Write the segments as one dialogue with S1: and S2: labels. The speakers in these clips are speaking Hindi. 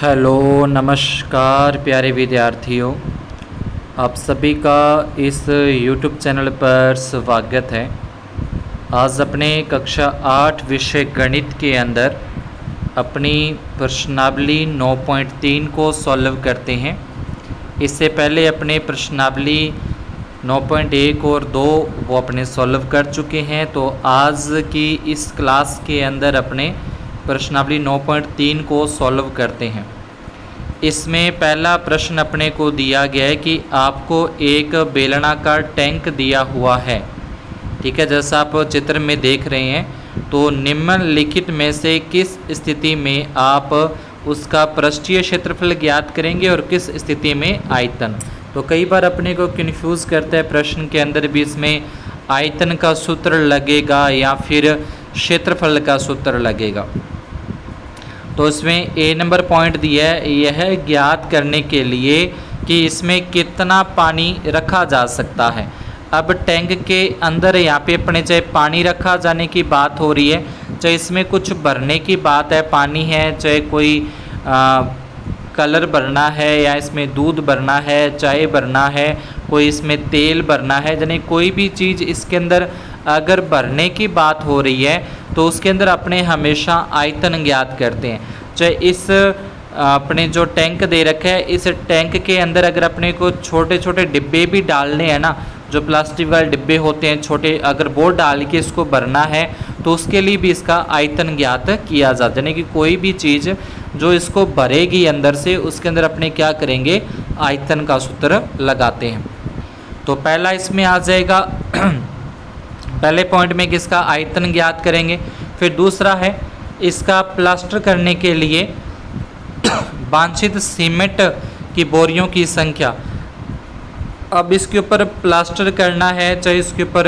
S1: हेलो नमस्कार प्यारे विद्यार्थियों, आप सभी का इस YouTube चैनल पर स्वागत है। आज अपने कक्षा 8 विषय गणित के अंदर अपनी प्रश्नावली 9.3 को सॉल्व करते हैं। इससे पहले अपने प्रश्नावली 9.1 और 2 वो अपने सॉल्व कर चुके हैं। तो आज की इस क्लास के अंदर अपने प्रश्नावली 9.3 को सॉल्व करते हैं। इसमें पहला प्रश्न अपने को दिया गया है कि आपको एक बेलनाकार टैंक दिया हुआ है। ठीक है, जैसा आप चित्र में देख रहे हैं। तो निम्नलिखित में से किस स्थिति में आप उसका पृष्ठीय क्षेत्रफल ज्ञात करेंगे और किस स्थिति में आयतन। तो कई बार अपने को कंफ्यूज करता है, प्रश्न के अंदर भी इसमें आयतन का सूत्र लगेगा या फिर क्षेत्रफल का सूत्र लगेगा। तो इसमें ए नंबर पॉइंट दिया है, यह ज्ञात करने के लिए कि इसमें कितना पानी रखा जा सकता है। अब टैंक के अंदर यहाँ पे अपने चाहे पानी रखा जाने की बात हो रही है, चाहे इसमें कुछ भरने की बात है, पानी है, चाहे कोई कलर भरना है या इसमें दूध भरना है, चाय भरना है, कोई इसमें तेल भरना है, यानी कोई भी चीज़ इसके अंदर अगर भरने की बात हो रही है तो उसके अंदर अपने हमेशा आयतन ज्ञात करते हैं। चाहे इस अपने जो टैंक दे रखा है, इस टैंक के अंदर अगर अपने को छोटे छोटे डिब्बे भी डालने हैं ना, जो प्लास्टिक वाले डिब्बे होते हैं छोटे, अगर वो डाल के इसको भरना है तो उसके लिए भी इसका आयतन ज्ञात किया जाता है। यानी कि कोई भी चीज़ जो इसको भरेगी अंदर से, उसके अंदर अपने क्या करेंगे, आयतन का सूत्र लगाते हैं। तो पहला इसमें आ जाएगा पहले पॉइंट में किसका आयतन ज्ञात करेंगे। फिर दूसरा है इसका प्लास्टर करने के लिए वांछित सीमेंट की बोरियों की संख्या। अब इसके ऊपर प्लास्टर करना है, चाहे इसके ऊपर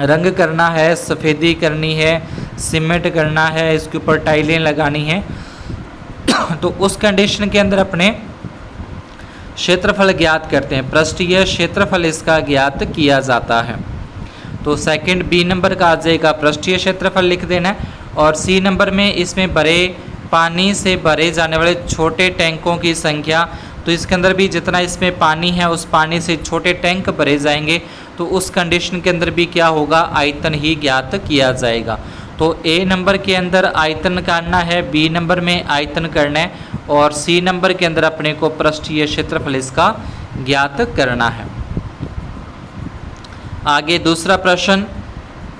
S1: रंग करना है, सफ़ेदी करनी है, सीमेंट करना है, इसके ऊपर टाइलें लगानी है, तो उस कंडीशन के अंदर अपने क्षेत्रफल ज्ञात करते हैं। पृष्ठीय क्षेत्रफल इसका ज्ञात किया जाता है। तो सेकंड बी नंबर का आ जाएगा पृष्ठीय क्षेत्रफल लिख देना है। और सी नंबर में इसमें भरे पानी से भरे जाने वाले छोटे टैंकों की संख्या। तो इसके अंदर भी जितना इसमें पानी है उस पानी से छोटे टैंक भरे जाएंगे, तो उस कंडीशन के अंदर भी क्या होगा, आयतन ही ज्ञात किया जाएगा। तो ए नंबर के अंदर आयतन करना है, बी नंबर में आयतन करना है और सी नंबर के अंदर अपने को पृष्ठीय क्षेत्रफल इसका ज्ञात करना है। आगे दूसरा प्रश्न,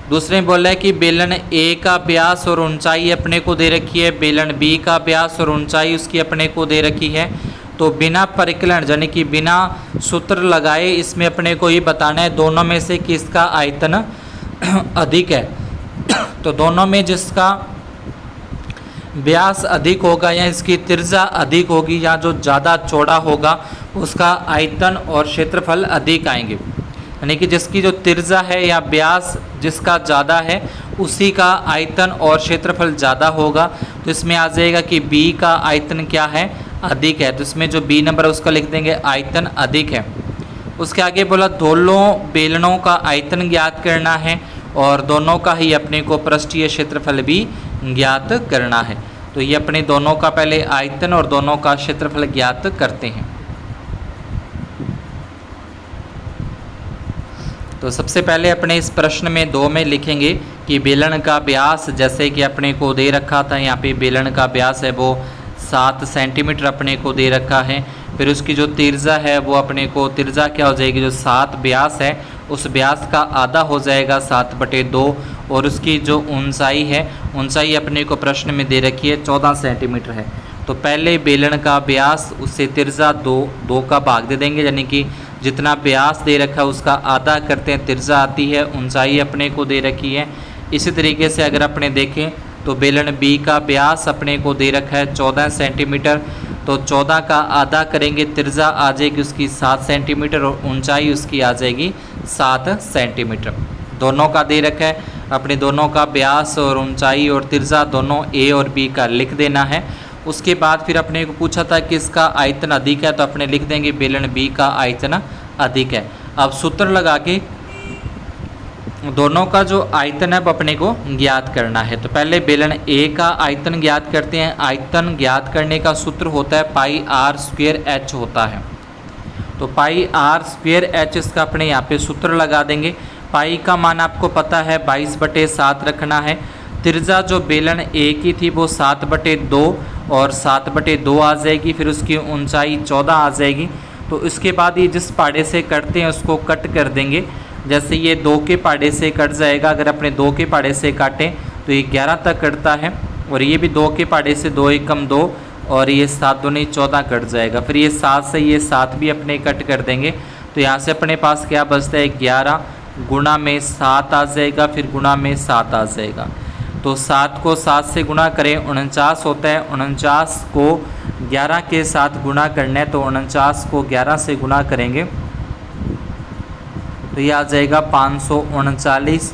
S1: दूसरे में बोला है कि बेलन ए का व्यास और ऊंचाई अपने को दे रखी है, बेलन बी का व्यास और ऊंचाई उसकी अपने को दे रखी है। तो बिना परिकलन यानी कि बिना सूत्र लगाए इसमें अपने को ये बताना है दोनों में से किसका आयतन अधिक है। तो दोनों में जिसका व्यास अधिक होगा या इसकी त्रिज्या अधिक होगी या जो ज़्यादा चौड़ा होगा उसका आयतन और क्षेत्रफल अधिक आएंगे। यानी कि जिसकी जो त्रिज्या है या व्यास जिसका ज़्यादा है उसी का आयतन और क्षेत्रफल ज़्यादा होगा। तो इसमें आ जाएगा कि बी का आयतन क्या है, अधिक है। तो इसमें जो बी नंबर है उसका लिख देंगे आयतन अधिक है। उसके आगे बोला दोनों बेलनों का आयतन ज्ञात करना है और दोनों का ही अपने को पृष्ठीय क्षेत्रफल भी ज्ञात करना है। तो ये अपने दोनों का पहले आयतन और दोनों का क्षेत्रफल ज्ञात करते हैं। तो सबसे पहले अपने इस प्रश्न में 2 में लिखेंगे कि बेलन का व्यास, जैसे कि अपने को दे रखा था, यहाँ पे बेलन का व्यास है वो 7 सेंटीमीटर अपने को दे रखा है। फिर उसकी जो त्रिज्या है वो अपने को त्रिज्या क्या हो जाएगी, जो 7 व्यास है उस व्यास का आधा हो जाएगा 7/2। और उसकी जो ऊंचाई है, ऊंचाई अपने को प्रश्न में दे रखी है 14 सेंटीमीटर है। तो पहले बेलन का व्यास उससे त्रिज्या 2 का भाग दे देंगे, यानी कि जितना व्यास दे रखा है उसका आधा करते हैं, त्रिज्या आती है, ऊंचाई अपने को दे रखी है। इसी तरीके से अगर अपने देखें तो बेलन बी का व्यास अपने को दे रखा है 14 सेंटीमीटर। तो 14 का आधा करेंगे, त्रिज्या आ जाएगी उसकी 7 सेंटीमीटर और ऊंचाई उसकी आ जाएगी 7 सेंटीमीटर। दोनों का दे रखा है, अपने दोनों का व्यास और ऊंचाई और त्रिज्या दोनों ए और बी का लिख देना है। उसके बाद फिर अपने को पूछा था कि इसका आयतन अधिक है, तो अपने लिख देंगे बेलन बी का आयतन अधिक है। अब सूत्र लगा के दोनों का जो आयतन है वो अपने को ज्ञात करना है। तो पहले बेलन ए का आयतन ज्ञात करते हैं। आयतन ज्ञात करने का सूत्र होता है पाई आर स्क्वेयर एच होता है। तो पाई आर स्क्वेयर एच इसका अपने यहाँ पे सूत्र लगा देंगे। पाई का मान आपको पता है 22/7 रखना है। त्रिज्या जो बेलन ए की थी वो 7/2 और 7/2 आ जाएगी। फिर उसकी ऊंचाई 14 आ जाएगी। तो इसके बाद ये जिस पाड़े से कटते हैं उसको कट कर देंगे। जैसे ये 2 के पाड़े से कट जाएगा, अगर अपने 2 के पाड़े से काटें तो ये 11 तक कटता है। और ये भी 2 के पाड़े से 2 एकम 2 और ये 7 दूनी 14 कट जाएगा। फिर ये 7 से ये 7 भी अपने कट कर देंगे। तो यहाँ से अपने पास क्या बचता है, 11 गुणा में 7 आ जाएगा, फिर गुणा में 7 आ जाएगा। तो 7 को 7 से गुणा करें 49 होता है। 49 को 11 के साथ गुणा करना है, तो 49 को 11 से गुणा करेंगे तो ये आ जाएगा 539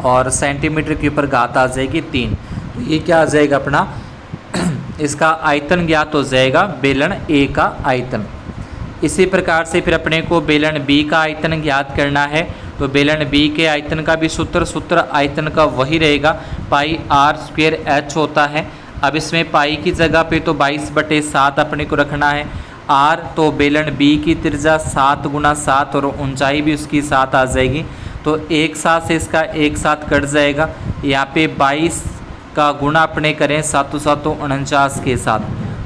S1: और सेंटीमीटर के ऊपर घात आ जाएगी 3। तो ये क्या आ जाएगा अपना इसका आयतन ज्ञात हो जाएगा, बेलन ए का आयतन। इसी प्रकार से फिर अपने को बेलन बी का आयतन ज्ञात करना है। तो बेलन बी के आयतन का भी सूत्र आयतन का वही रहेगा, पाई आर स्क्वेयर एच होता है। अब इसमें पाई की जगह पे तो 22/7 अपने को रखना है। आर तो बेलन बी की त्रिज्या 7 गुणा 7 और ऊंचाई भी उसकी 7 आ जाएगी। तो एक साथ से इसका एक साथ कट जाएगा। यहाँ पे 22 का गुणा अपने करें 7 7 49 के साथ।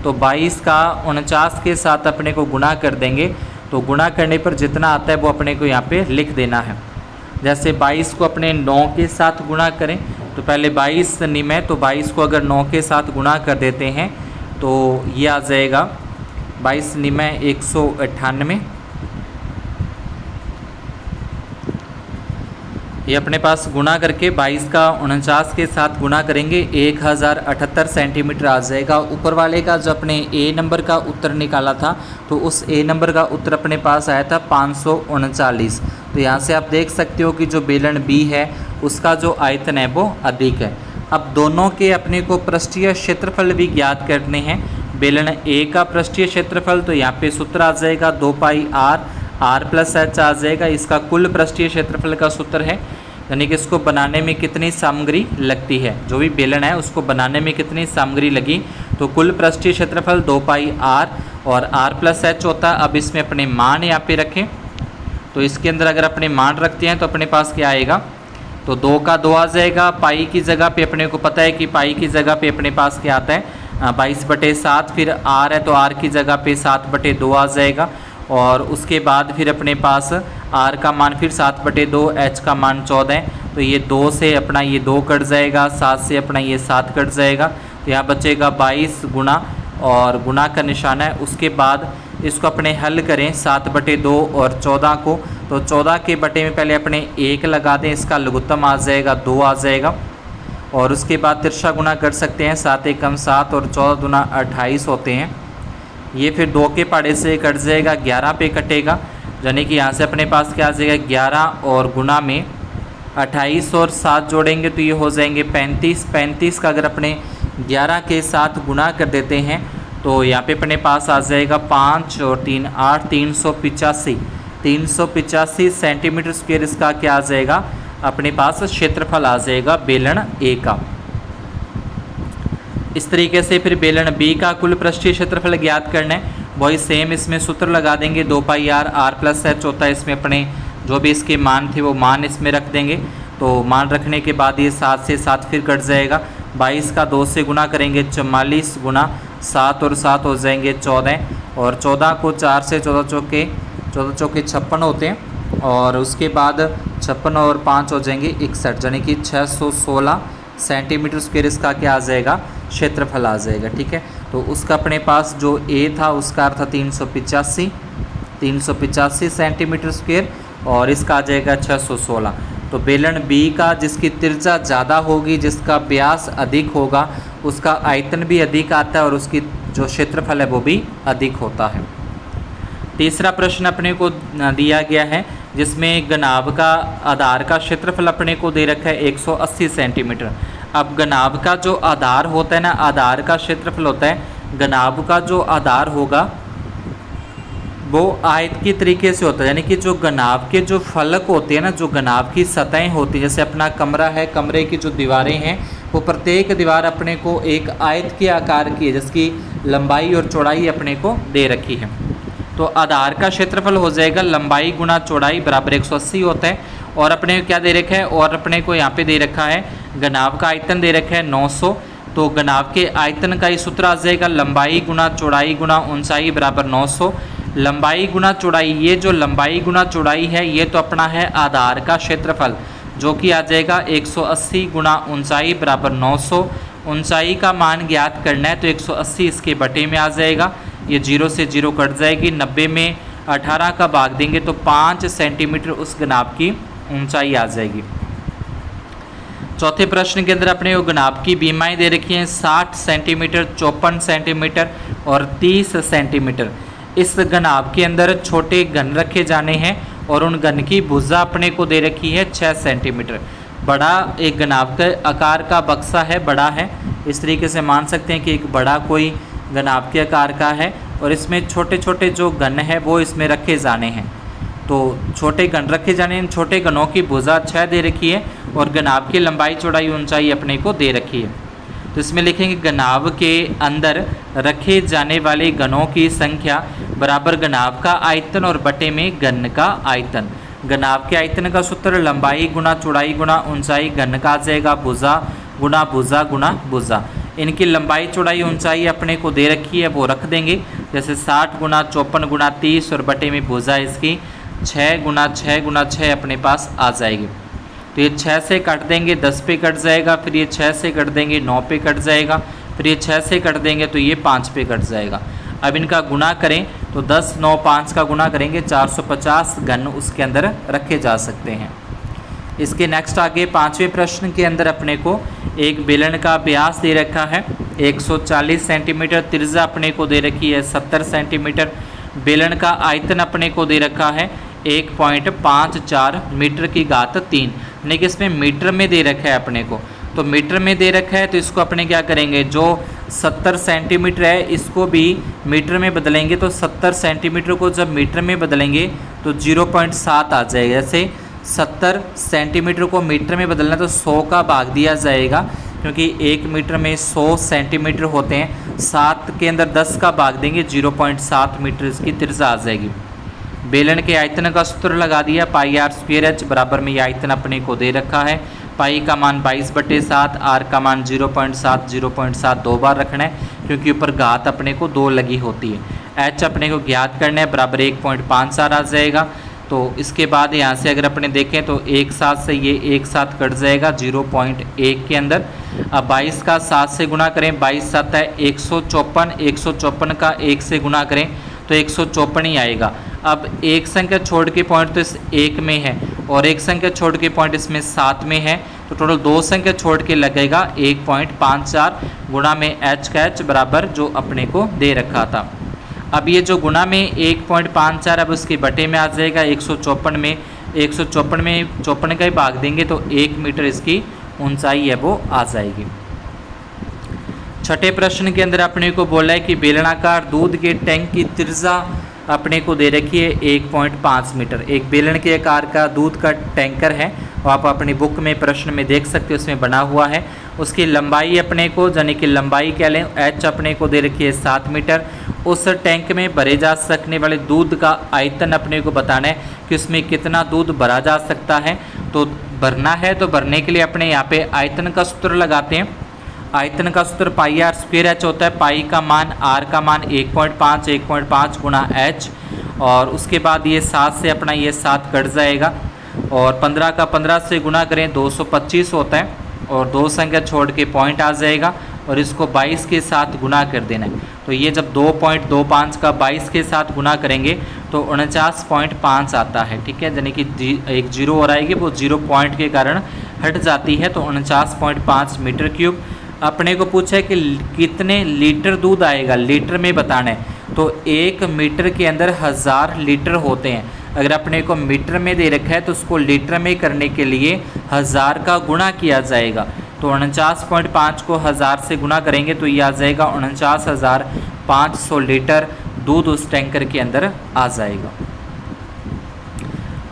S1: तो 22 का 49 के साथ अपने को गुणा कर देंगे। तो गुणा करने पर जितना आता है वो अपने को यहाँ पे लिख देना है। जैसे 22 को अपने 9 के साथ गुणा करें तो पहले 22 निमे, तो 22 को अगर 9 के साथ गुणा कर देते हैं तो ये आ जाएगा 22 निमे 198। ये अपने पास गुणा करके 22 का 49 के साथ गुणा करेंगे 1078 सेंटीमीटर आ जाएगा। ऊपर वाले का जो अपने ए नंबर का उत्तर निकाला था तो उस ए नंबर का उत्तर अपने पास आया था 539। तो यहाँ से आप देख सकते हो कि जो बेलन बी है उसका जो आयतन है वो अधिक है। अब दोनों के अपने को पृष्ठीय क्षेत्रफल भी ज्ञात करने हैं। बेलन ए का पृष्ठीय क्षेत्रफल तो यहाँ पे सूत्र आ जाएगा 2 पाई आर प्लस एच आ जाएगा। इसका कुल पृष्ठीय क्षेत्रफल का सूत्र है, यानी कि इसको बनाने में कितनी सामग्री लगती है, जो भी बेलन है उसको बनाने में कितनी सामग्री लगी। तो कुल पृष्ठीय क्षेत्रफल 2 पाई आर और आर प्लस एच होता है। अब इसमें अपने मान यहाँ पे रखें। तो इसके अंदर अगर अपने मान रखते हैं तो अपने पास क्या आएगा, तो 2 का 2 आ जाएगा। पाई की जगह पे अपने को पता है कि पाई की जगह पे अपने पास क्या आता है 22/7। फिर आर है तो आर की जगह पे 7/2 आ जाएगा। और उसके बाद फिर अपने पास आर का मान फिर 7/2, एच का मान 14 है। तो ये 2 से अपना ये 2 कट जाएगा, 7 से अपना ये 7 कट जाएगा। तो यहाँ बचेगा 22 गुणा और गुणा का निशान है। उसके बाद इसको अपने हल करें 7/2 और 14 को। तो 14 के बटे में पहले अपने 1 लगा दें, इसका लघुत्तम आ जाएगा 2 आ जाएगा। और उसके बाद तिरछा गुणा कर सकते हैं, 7 एकम 7 और 14 दूना 28 होते हैं। ये फिर 2 के पाड़े से कट जाएगा, 11 पे कटेगा, यानी कि यहाँ से अपने पास क्या आ जाएगा 11 और गुणा में 28 और 7 जोड़ेंगे तो ये हो जाएंगे 35। 35 का अगर अपने 11 के साथ गुणा कर देते हैं तो यहाँ पे अपने पास आ जाएगा 5 और 3 8, 385 सेंटीमीटर स्क्वायर इसका क्या आ जाएगा, अपने पास क्षेत्रफल आ जाएगा बेलन ए का। इस तरीके से फिर बेलन बी का कुल पृष्ठीय क्षेत्रफल ज्ञात करना है। वही सेम इसमें सूत्र लगा देंगे 2 पाई आर प्लस एच होता है। इसमें अपने जो भी इसके मान थे वो मान इसमें रख देंगे। तो मान रखने के बाद ये 7 से 7 फिर कट जाएगा। 22 का 2 से गुणा करेंगे 44 गुणा 7 और 7 हो जाएंगे 14। और 14 को 4 से 14 चौके 56 होते हैं। और उसके बाद 56 और 5 हो जाएंगे 61, यानी कि 616 सेंटीमीटर स्क्वायर इसका क्या आ जाएगा, क्षेत्रफल आ जाएगा। ठीक है, तो उसका अपने पास जो ए था उसका अर्थ था 385 सेंटीमीटर स्क्वायर और इसका आ जाएगा 616। तो बेलन बी का जिसकी त्रिज्या ज़्यादा होगी, जिसका व्यास अधिक होगा, उसका आयतन भी अधिक आता है और उसकी जो क्षेत्रफल है वो भी अधिक होता है। तीसरा प्रश्न अपने को दिया गया है जिसमें घनाभ का आधार का क्षेत्रफल अपने को दे रखा है 180 सेंटीमीटर। अब घनाभ का जो आधार होता है ना, आधार का क्षेत्रफल होता है, घनाभ का जो आधार होगा वो आयत की तरीके से होता है, यानी कि जो गनाब के जो फलक होते हैं ना, जो गनाब की सतहें होती हैं, जैसे अपना कमरा है, कमरे की जो दीवारें हैं वो प्रत्येक दीवार अपने को एक आयत के आकार की है, जिसकी लंबाई और चौड़ाई अपने को दे रखी है। तो आधार का क्षेत्रफल हो जाएगा लंबाई गुना चौड़ाई बराबर 180 होता है। और अपने को क्या दे रखा है, और अपने को यहाँ पे दे रखा है गनाब का आयतन दे रखा है 900। तो गनाब के आयतन का ही सूत्र आ जाएगा लंबाई गुना चौड़ाई गुना ऊंचाई बराबर 900। लंबाई गुना चौड़ाई, ये जो लंबाई गुना चौड़ाई है ये तो अपना है आधार का क्षेत्रफल, जो कि आ जाएगा 180 गुना ऊंचाई बराबर 900। ऊंचाई का मान ज्ञात करना है तो 180 इसके बटे में आ जाएगा, ये 0 से 0 कट जाएगी। 90 में 18 का भाग देंगे तो 5 सेंटीमीटर उस गनाब की ऊंचाई आ जाएगी। चौथे प्रश्न के अंदर अपने को गनाब की बीमाएँ दे रखी हैं 60 सेंटीमीटर, 54 सेंटीमीटर और 30 सेंटीमीटर। इस गनाब के अंदर छोटे घन रखे जाने हैं और उन घन की भुजा अपने को दे रखी है 6 सेंटीमीटर। बड़ा एक गनाब के आकार का बक्सा है, बड़ा है, इस तरीके से मान सकते हैं कि एक बड़ा कोई गनाब के आकार का है और इसमें छोटे छोटे जो घन है वो इसमें रखे जाने हैं। तो छोटे घन रखे जाने हैं, इन छोटे घनों की भुजा 6 दे रखी है और गनाब की लंबाई चौड़ाई ऊंचाई अपने को दे रखी है। तो इसमें लिखेंगे गनाब के अंदर रखे जाने वाले घनों की संख्या बराबर गनाब का आयतन और बटे में घन का आयतन। गनाब के आयतन का सूत्र लंबाई गुना चौड़ाई गुना ऊंचाई, घन का आ जाएगा भुजा गुना भुजा गुना भुजा। इनकी लंबाई चौड़ाई ऊंचाई अपने को दे रखी है, वो रख देंगे, जैसे 60 गुना 54 गुना 30 और बटे में भुजा इसकी 6 गुना 6 गुना 6 अपने पास आ जाएगी। तो ये 6 से काट देंगे 10 पे कट जाएगा, फिर ये 6 से कट देंगे 9 पे कट जाएगा, फिर ये 6 से कट देंगे तो ये 5 पे कट जाएगा। अब इनका गुना करें तो 10 9 5 का गुना करेंगे 450 घन उसके अंदर रखे जा सकते हैं। इसके नेक्स्ट आगे 5वें प्रश्न के अंदर अपने को एक बेलन का व्यास दे रखा है 140 सेंटीमीटर, त्रिज्या अपने को दे रखी है 70 सेंटीमीटर। बेलन का आयतन अपने को दे रखा है 1.54 मीटर की घात 3, यानी कि इसमें मीटर में दे रखा है अपने को। तो मीटर में दे रखा है तो इसको अपने क्या करेंगे, जो 70 सेंटीमीटर है इसको भी मीटर में बदलेंगे। तो 70 सेंटीमीटर को जब मीटर में बदलेंगे तो 0.7 आ जाएगा। जैसे 70 सेंटीमीटर को मीटर में बदलना तो 100 का भाग दिया जाएगा, क्योंकि 1 मीटर में 100 सेंटीमीटर होते हैं। 7 के अंदर 10 का भाग देंगे 0.7 मीटर इसकी त्रिज्या आ जाएगी। बेलन के आयतन का सूत्र लगा दिया पाई आर स्क्वायर एच बराबर में ये आयतन अपने को दे रखा है। पाई का मान 22/7, आर का मान 0.7 दो बार रखना है, क्योंकि ऊपर घात अपने को 2 लगी होती है। एच अपने को ज्ञात करना है, बराबर 1.54 आ जाएगा। तो इसके बाद यहाँ से अगर अपने देखें तो एक साथ से ये एक साथ कट जाएगा 0.1 के अंदर। अब 22 का 7 से गुणा करें, 22 7 है 154, 154 का 1 से गुणा करें तो 154 ही आएगा। अब एक संख्या छोड़ के पॉइंट तो इस 1 में है और एक संख्या छोड़ के पॉइंट इसमें 7 में है, तो टोटल 2 संख्या छोड़ के लगेगा 1.54 गुणा में एच का एच बराबर जो अपने को दे रखा था। अब ये जो गुणा में 1.54 अब उसके बटे में आ जाएगा 154 में, 154 में 54 का ही भाग देंगे तो 1 मीटर इसकी ऊंचाई है वो आ जाएगी। छठे प्रश्न के अंदर अपने को बोला है कि बेलनाकार दूध के टैंक की त्रिज्या अपने को दे रखी है 1.5 मीटर। एक बेलन के आकार का दूध का टैंकर है, वो आप अपनी बुक में प्रश्न में देख सकते हो, उसमें बना हुआ है। उसकी लंबाई अपने को, यानी कि लंबाई क्या लें, एच अपने को दे रखी है 7 मीटर। उस टैंक में भरे जा सकने वाले दूध का आयतन अपने को बताना है कि उसमें कितना दूध भरा जा सकता है। तो भरना है तो भरने के लिए अपने यहाँ पे आयतन का सूत्र लगाते हैं। आयतन का सूत्र पाई आर स्क्वायर एच होता है। पाई का मान, आर का मान 1.5 गुणा एच, और उसके बाद ये 7 से अपना ये 7 कट जाएगा और 15 का 15 से गुणा करें 225 होता है और 2 संख्या छोड़ के पॉइंट आ जाएगा और इसको 22 के साथ गुणा कर देना है। तो ये जब 2.25 का 22 के साथ गुणा करेंगे तो 49.5 आता है, ठीक है, यानी कि एक जीरो और आएगी, वो 0 पॉइंट के कारण हट जाती है। तो 49.5 मीटर क्यूब। अपने को पूछा है कि कितने लीटर दूध आएगा, लीटर में बताना है। तो 1 मीटर के अंदर 1000 लीटर होते हैं। अगर अपने को मीटर में दे रखा है तो उसको लीटर में करने के लिए 1000 का गुणा किया जाएगा। तो 49.5 को 1000 से गुणा करेंगे तो ये आ जाएगा 49,500 लीटर दूध उस टैंकर के अंदर आ जाएगा।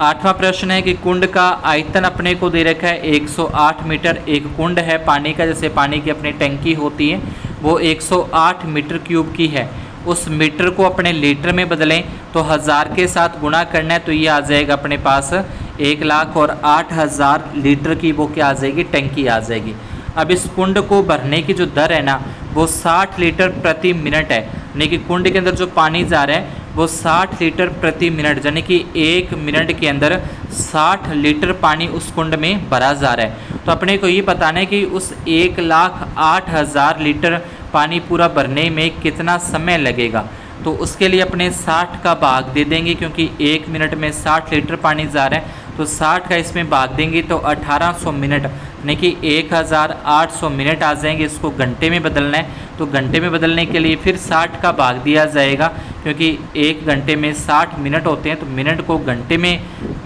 S1: 8वां प्रश्न है कि कुंड का आयतन अपने को दे रखा है 108 मीटर। एक कुंड है पानी का, जैसे पानी की अपनी टंकी होती है, वो 108 मीटर क्यूब की है। उस मीटर को अपने लीटर में बदलें तो 1000 के साथ गुणा करना है, तो ये आ जाएगा अपने पास 1,08,000 लीटर की वो क्या आ जाएगी, टंकी आ जाएगी। अब इस कुंड को भरने की जो दर है ना, वो 60 लीटर प्रति मिनट है, यानी कि कुंड के अंदर जो पानी जा रहा है वो 60 लीटर प्रति मिनट, यानी कि 1 मिनट के अंदर 60 लीटर पानी उस कुंड में भरा जा रहा है। तो अपने को ये बताना है कि उस 1,08,000 लीटर पानी पूरा भरने में कितना समय लगेगा। तो उसके लिए अपने 60 का भाग दे देंगे, क्योंकि 1 मिनट में 60 लीटर पानी जा रहा है, तो 60 का इसमें भाग देंगे तो 1800 मिनट, यानी कि 1800 मिनट आ जाएंगे। इसको घंटे में बदलना है, तो घंटे में बदलने के लिए फिर 60 का भाग दिया जाएगा, क्योंकि 1 घंटे में 60 मिनट होते हैं, तो मिनट को घंटे में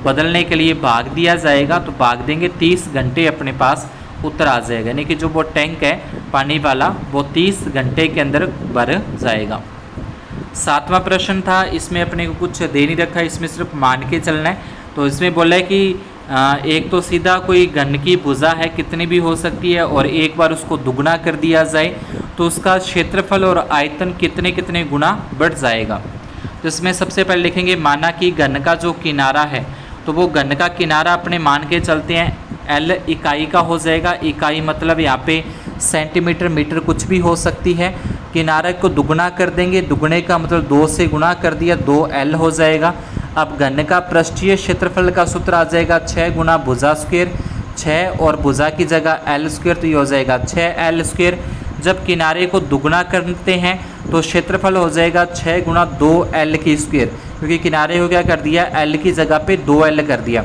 S1: बदलने के लिए भाग दिया जाएगा, तो भाग देंगे 30 घंटे अपने पास उत्तर आ जाएगा, यानी कि जो वो टैंक है पानी वाला वो 30 घंटे के अंदर भर जाएगा। 7वां प्रश्न था, इसमें अपने को कुछ दे नहीं रखा है, इसमें सिर्फ मान के चलना है। तो इसमें बोला है कि एक तो सीधा कोई घन की भुजा है, कितनी भी हो सकती है, और एक बार उसको दुगना कर दिया जाए तो उसका क्षेत्रफल और आयतन कितने कितने गुना बढ़ जाएगा। तो इसमें सबसे पहले लिखेंगे माना कि घन का जो किनारा है, तो वो घन का किनारा अपने मान के चलते हैं L इकाई का हो जाएगा। इकाई मतलब यहाँ पे सेंटीमीटर मीटर कुछ भी हो सकती है। किनारे को दुगना कर देंगे, दुगने का मतलब 2 से गुणा कर दिया, 2L हो जाएगा। अब घन का पृष्ठीय क्षेत्रफल का सूत्र आ जाएगा 6 गुना भुजा स्क्वायर, 6 और भुजा की जगह L स्क्वायर, तो ये हो जाएगा 6L स्क्वायर। जब किनारे को दुगना करते हैं तो क्षेत्रफल हो जाएगा 6 गुना 2L की स्क्वायर, क्योंकि किनारे को क्या कर दिया, L की जगह पे 2L कर दिया,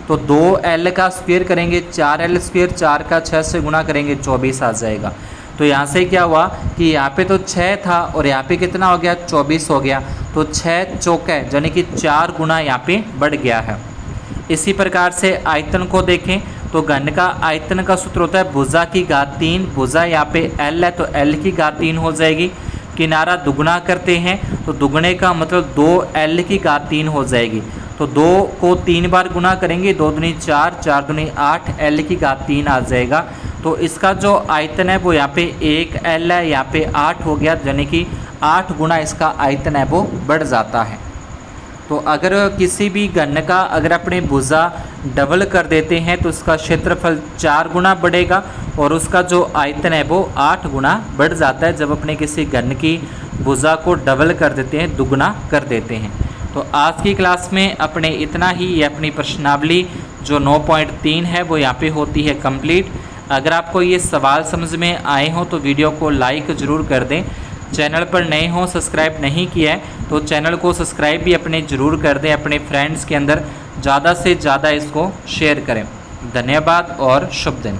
S1: तो 2L का स्क्वायर करेंगे 4L स्क्वायर, 4 का 6 से गुणा करेंगे 24 आ जाएगा। तो यहाँ से क्या हुआ कि यहाँ पे तो 6 था और यहाँ पे कितना हो गया, 24 हो गया, तो 6 चौके यानी कि 4 गुना यहाँ पे बढ़ गया है। इसी प्रकार से आयतन को देखें तो घन का आयतन का सूत्र होता है भुजा की घात 3, भुजा यहाँ पे L है तो L की घात 3 हो जाएगी। किनारा दुगना करते हैं तो दुगने का मतलब 2L की घात 3 हो जाएगी, तो 2 को 3 बार गुना करेंगे, 2 दूनी 4, 4 दूनी 8, L की घात 3 आ जाएगा। तो इसका जो आयतन है वो यहाँ पे 1L है, यहाँ पे 8 हो गया, यानी कि 8 गुना इसका आयतन है वो बढ़ जाता है। तो अगर किसी भी घन का अगर अपने भुजा डबल कर देते हैं तो उसका क्षेत्रफल 4 गुना बढ़ेगा और उसका जो आयतन है वो 8 गुना बढ़ जाता है, जब अपने किसी घन की भुजा को डबल कर देते हैं, दुगना कर देते हैं। तो आज की क्लास में अपने इतना ही, ये अपनी प्रश्नावली जो 9.3 है वो यहाँ पे होती है कंप्लीट। अगर आपको ये सवाल समझ में आए हों तो वीडियो को लाइक ज़रूर कर दें। चैनल पर नए हों, सब्सक्राइब नहीं किया है तो चैनल को सब्सक्राइब भी अपने ज़रूर कर दें, अपने फ्रेंड्स के अंदर ज़्यादा से ज़्यादा इसको शेयर करें। धन्यवाद और शुभ दिन।